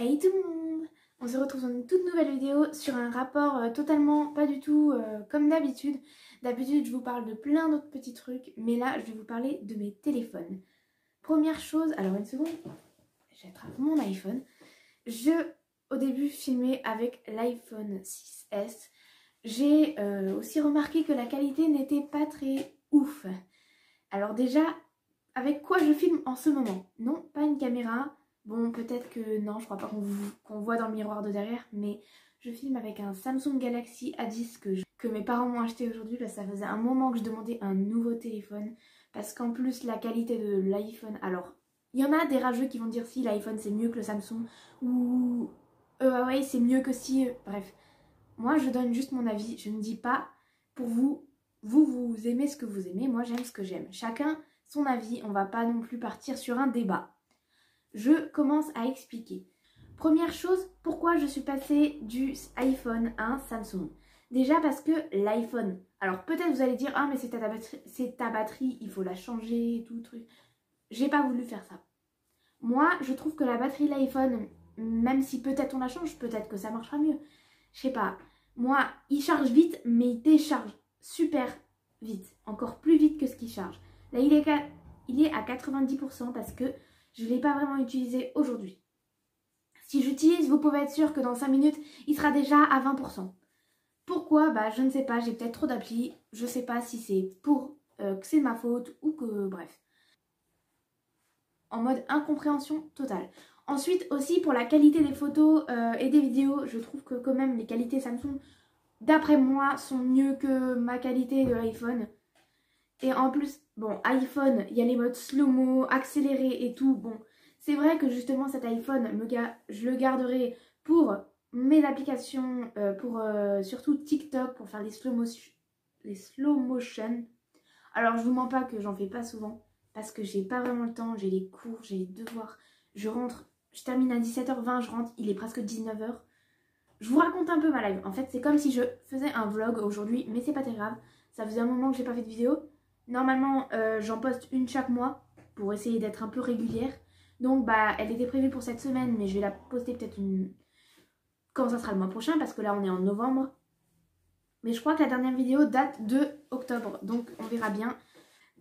Hey tout le monde! On se retrouve dans une toute nouvelle vidéo sur un rapport totalement pas du tout comme d'habitude. D'habitude je vous parle de plein d'autres petits trucs, mais là je vais vous parler de mes téléphones. Première chose, alors une seconde, j'attrape mon iPhone. Au début filmé avec l'iPhone 6S. J'ai aussi remarqué que la qualité n'était pas très ouf. Alors déjà, avec quoi je filme en ce moment? Non, pas une caméra. Bon, peut-être que non, je crois pas qu'on voit dans le miroir de derrière, mais je filme avec un Samsung Galaxy A10 que mes parents m'ont acheté aujourd'hui parce que ça faisait un moment que je demandais un nouveau téléphone. Parce qu'en plus, la qualité de l'iPhone... Alors, il y en a des rageux qui vont dire si l'iPhone c'est mieux que le Samsung ou Huawei c'est mieux que si... Bref, moi je donne juste mon avis, je ne dis pas pour vous, vous aimez ce que vous aimez, moi j'aime ce que j'aime. Chacun son avis, on va pas non plus partir sur un débat. Je commence à expliquer. Première chose, pourquoi je suis passée du iPhone à un Samsung? Déjà parce que l'iPhone, alors peut-être vous allez dire ah mais c'est ta batterie, il faut la changer et tout truc. J'ai pas voulu faire ça. Moi je trouve que la batterie de l'iPhone, même si peut-être on la change, peut-être que ça marchera mieux. Je sais pas. Moi il charge vite mais il décharge super vite. Encore plus vite que ce qu'il charge. Là il est à 90% parce que je ne l'ai pas vraiment utilisé aujourd'hui. Si j'utilise, vous pouvez être sûr que dans 5 minutes, il sera déjà à 20%. Pourquoi? Bah je ne sais pas, j'ai peut-être trop d'applis. Je ne sais pas si c'est pour que c'est de ma faute ou que... Bref. En mode incompréhension totale. Ensuite aussi pour la qualité des photos et des vidéos, je trouve que quand même les qualités Samsung, d'après moi, sont mieux que ma qualité de l'iPhone. Et en plus, bon, iPhone, il y a les modes slow-mo, accéléré et tout. Bon, c'est vrai que justement cet iPhone, je le garderai pour mes applications, pour surtout TikTok, pour faire les slow motion. Alors je vous mens pas que j'en fais pas souvent, parce que j'ai pas vraiment le temps, j'ai les cours, j'ai les devoirs. Je rentre, je termine à 17h20, je rentre, il est presque 19h. Je vous raconte un peu ma live. En fait, c'est comme si je faisais un vlog aujourd'hui, mais c'est pas très grave. Ça faisait un moment que j'ai pas fait de vidéo. Normalement, j'en poste une chaque mois pour essayer d'être un peu régulière. Donc, bah, elle était prévue pour cette semaine, mais je vais la poster peut-être quand ça sera le mois prochain, parce que là, on est en novembre. Mais je crois que la dernière vidéo date de octobre, donc on verra bien.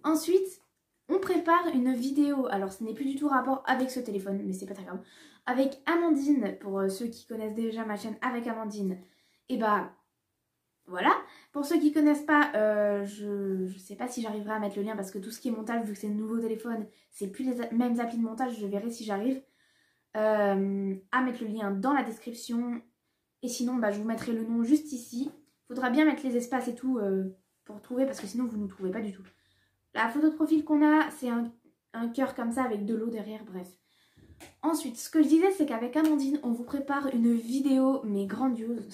Ensuite, on prépare une vidéo. Alors, ce n'est plus du tout rapport avec ce téléphone, mais c'est pas très grave. Avec Amandine, pour ceux qui connaissent déjà ma chaîne avec Amandine. Et bah... Voilà, pour ceux qui ne connaissent pas, je sais pas si j'arriverai à mettre le lien parce que tout ce qui est montage, vu que c'est un nouveau téléphone, c'est plus les mêmes applis de montage, je verrai si j'arrive à mettre le lien dans la description. Et sinon, bah, je vous mettrai le nom juste ici. Faudra bien mettre les espaces et tout pour trouver parce que sinon vous ne trouvez pas du tout. La photo de profil qu'on a, c'est un cœur comme ça avec de l'eau derrière, bref. Ensuite, ce que je disais, c'est qu'avec Amandine, on vous prépare une vidéo, mais grandiose.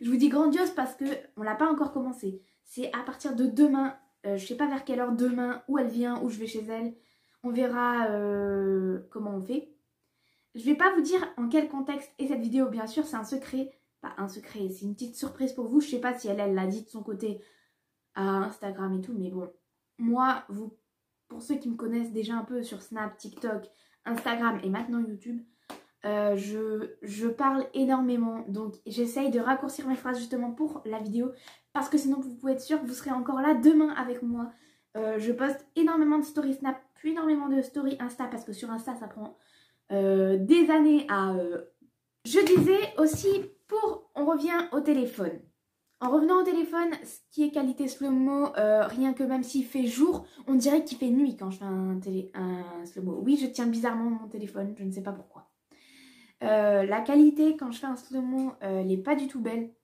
Je vous dis grandiose parce qu'on l'a pas encore commencé. C'est à partir de demain, je sais pas vers quelle heure demain, où elle vient, où je vais chez elle. On verra comment on fait. Je vais pas vous dire en quel contexte est cette vidéo, bien sûr, c'est un secret. Pas un secret, c'est une petite surprise pour vous. Je sais pas si elle l'a dit de son côté à Instagram et tout, mais bon. Moi, pour ceux qui me connaissent déjà un peu sur Snap, TikTok, Instagram et maintenant YouTube, je parle énormément, donc j'essaye de raccourcir mes phrases justement pour la vidéo parce que sinon vous pouvez être sûr que vous serez encore là demain avec moi. Je poste énormément de stories Snap puis énormément de stories Insta parce que sur Insta ça prend des années à... Je disais aussi on revient au téléphone. En revenant au téléphone, ce qui est qualité slow-mo, rien que même s'il fait jour, on dirait qu'il fait nuit quand je fais un slow-mo. Oui, je tiens bizarrement mon téléphone, je ne sais pas pourquoi. La qualité, quand je fais un slow-mo, elle n'est pas du tout belle.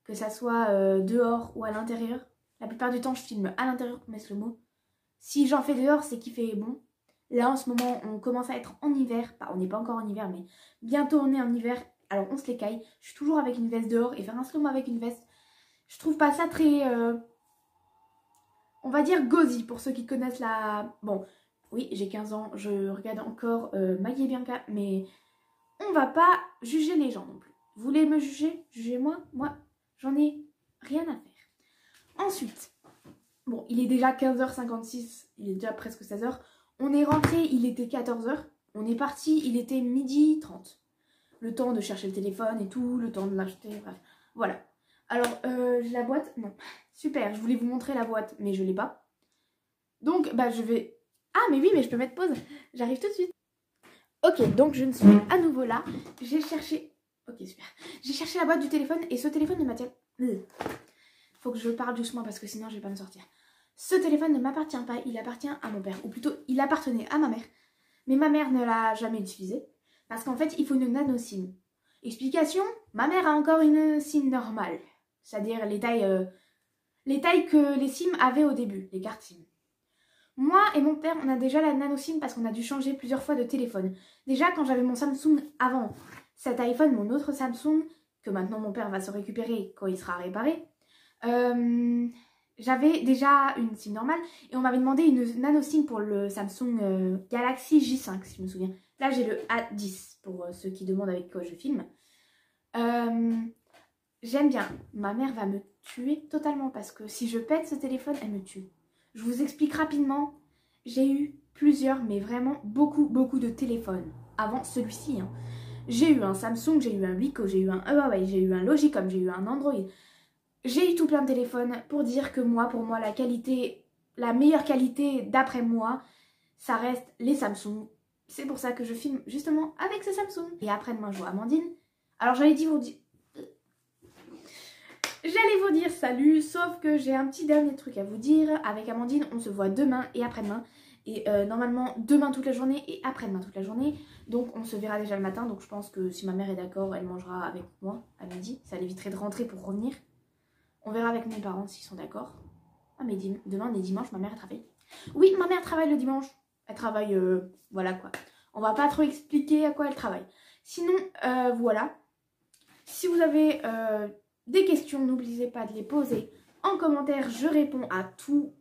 Que ça soit dehors ou à l'intérieur. La plupart du temps, je filme à l'intérieur pour mes slow-mo. Si j'en fais dehors, c'est qu'il fait bon. Là, en ce moment, on commence à être en hiver. Enfin, on n'est pas encore en hiver, mais bientôt on est en hiver. Alors, on se les caille. Je suis toujours avec une veste dehors et faire un slow-mo avec une veste, je trouve pas ça très, on va dire gauzy pour ceux qui connaissent la... Bon, oui, j'ai 15 ans, je regarde encore Maggie et Bianca, mais on va pas juger les gens non plus. Vous voulez me juger? Jugez-moi, moi, j'en ai rien à faire. Ensuite, bon, il est déjà 15h56, il est déjà presque 16h. On est rentré, il était 14h. On est parti, il était 12h30. le temps de chercher le téléphone et tout, le temps de l'acheter, bref. Voilà. Alors, la boîte, non. Super, je voulais vous montrer la boîte, mais je l'ai pas. Donc, bah, je vais... Ah, mais oui, mais je peux mettre pause. J'arrive tout de suite. Ok, donc je ne suis à nouveau là. J'ai cherché... Ok, super. J'ai cherché la boîte du téléphone et ce téléphone ne m'attire... Faut que je parle doucement parce que sinon je vais pas me sortir. Ce téléphone ne m'appartient pas, il appartient à mon père. Ou plutôt, il appartenait à ma mère. Mais ma mère ne l'a jamais utilisé. Parce qu'en fait, il faut une nano SIM. Explication, ma mère a encore une SIM normale. C'est-à-dire les tailles que les SIM avaient au début, les cartes SIM. Moi et mon père, on a déjà la nano SIM parce qu'on a dû changer plusieurs fois de téléphone. Déjà, quand j'avais mon Samsung avant cet iPhone, mon autre Samsung, que maintenant mon père va se récupérer quand il sera réparé, j'avais déjà une SIM normale et on m'avait demandé une nano SIM pour le Samsung Galaxy J5, si je me souviens. Là, j'ai le A10 pour ceux qui demandent avec quoi je filme. J'aime bien. Ma mère va me tuer totalement parce que si je pète ce téléphone, elle me tue. Je vous explique rapidement. J'ai eu plusieurs, mais vraiment beaucoup de téléphones avant celui-ci. Hein. J'ai eu un Samsung, j'ai eu un Wiko, j'ai eu un Huawei, j'ai eu un Logicom, j'ai eu un Android. J'ai eu tout plein de téléphones pour dire que moi, pour moi, la meilleure qualité d'après moi, ça reste les Samsung. C'est pour ça que je filme justement avec ce Samsung. Et après-demain, je vois Amandine. Alors j'allais vous dire salut, sauf que j'ai un petit dernier truc à vous dire. Avec Amandine, on se voit demain et après-demain. Et normalement, demain toute la journée et après-demain toute la journée. Donc on se verra déjà le matin. Donc je pense que si ma mère est d'accord, elle mangera avec moi à midi. Ça l'éviterait de rentrer pour revenir. On verra avec mes parents s'ils sont d'accord. Ah mais demain on est dimanche, ma mère elle travaille. Oui, ma mère travaille le dimanche. Elle travaille, voilà quoi. On va pas trop expliquer à quoi elle travaille. Sinon, voilà. Si vous avez des questions, n'oubliez pas de les poser en commentaire. Je réponds à tout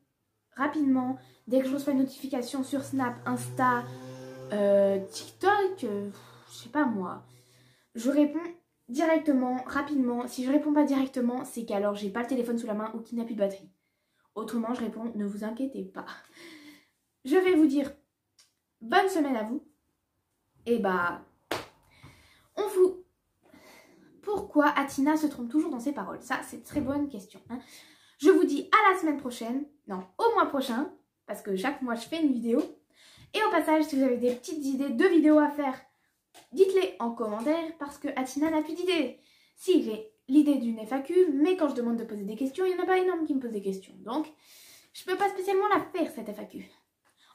rapidement. Dès que je reçois une notification sur Snap, Insta, TikTok, je sais pas moi. Je réponds directement, rapidement. Si je réponds pas directement, c'est qu'alors j'ai pas le téléphone sous la main ou qu'il n'a plus de batterie. Autrement, je réponds, ne vous inquiétez pas. Je vais vous dire bonne semaine à vous. Et bah, pourquoi Atina se trompe toujours dans ses paroles? Ça, c'est une très bonne question. Hein. Je vous dis à la semaine prochaine, non, au mois prochain, parce que chaque mois, je fais une vidéo. Et au passage, si vous avez des petites idées de vidéos à faire, dites-les en commentaire, parce que Atina n'a plus d'idées. Si, j'ai l'idée d'une FAQ, mais quand je demande de poser des questions, il n'y en a pas énorme qui me posent des questions. Donc, je peux pas spécialement la faire, cette FAQ.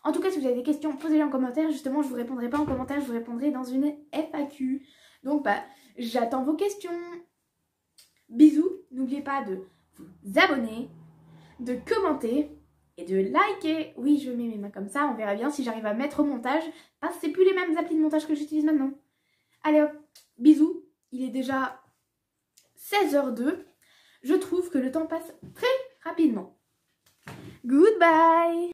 En tout cas, si vous avez des questions, posez-les en commentaire. Justement, je vous répondrai pas en commentaire, je vous répondrai dans une FAQ. Donc, bah, j'attends vos questions. Bisous. N'oubliez pas de vous abonner, de commenter et de liker. Oui, je mets mes mains comme ça. On verra bien si j'arrive à mettre au montage. Parce que c'est plus les mêmes applis de montage que j'utilise maintenant. Allez hop, bisous. Il est déjà 16h02. Je trouve que le temps passe très rapidement. Goodbye.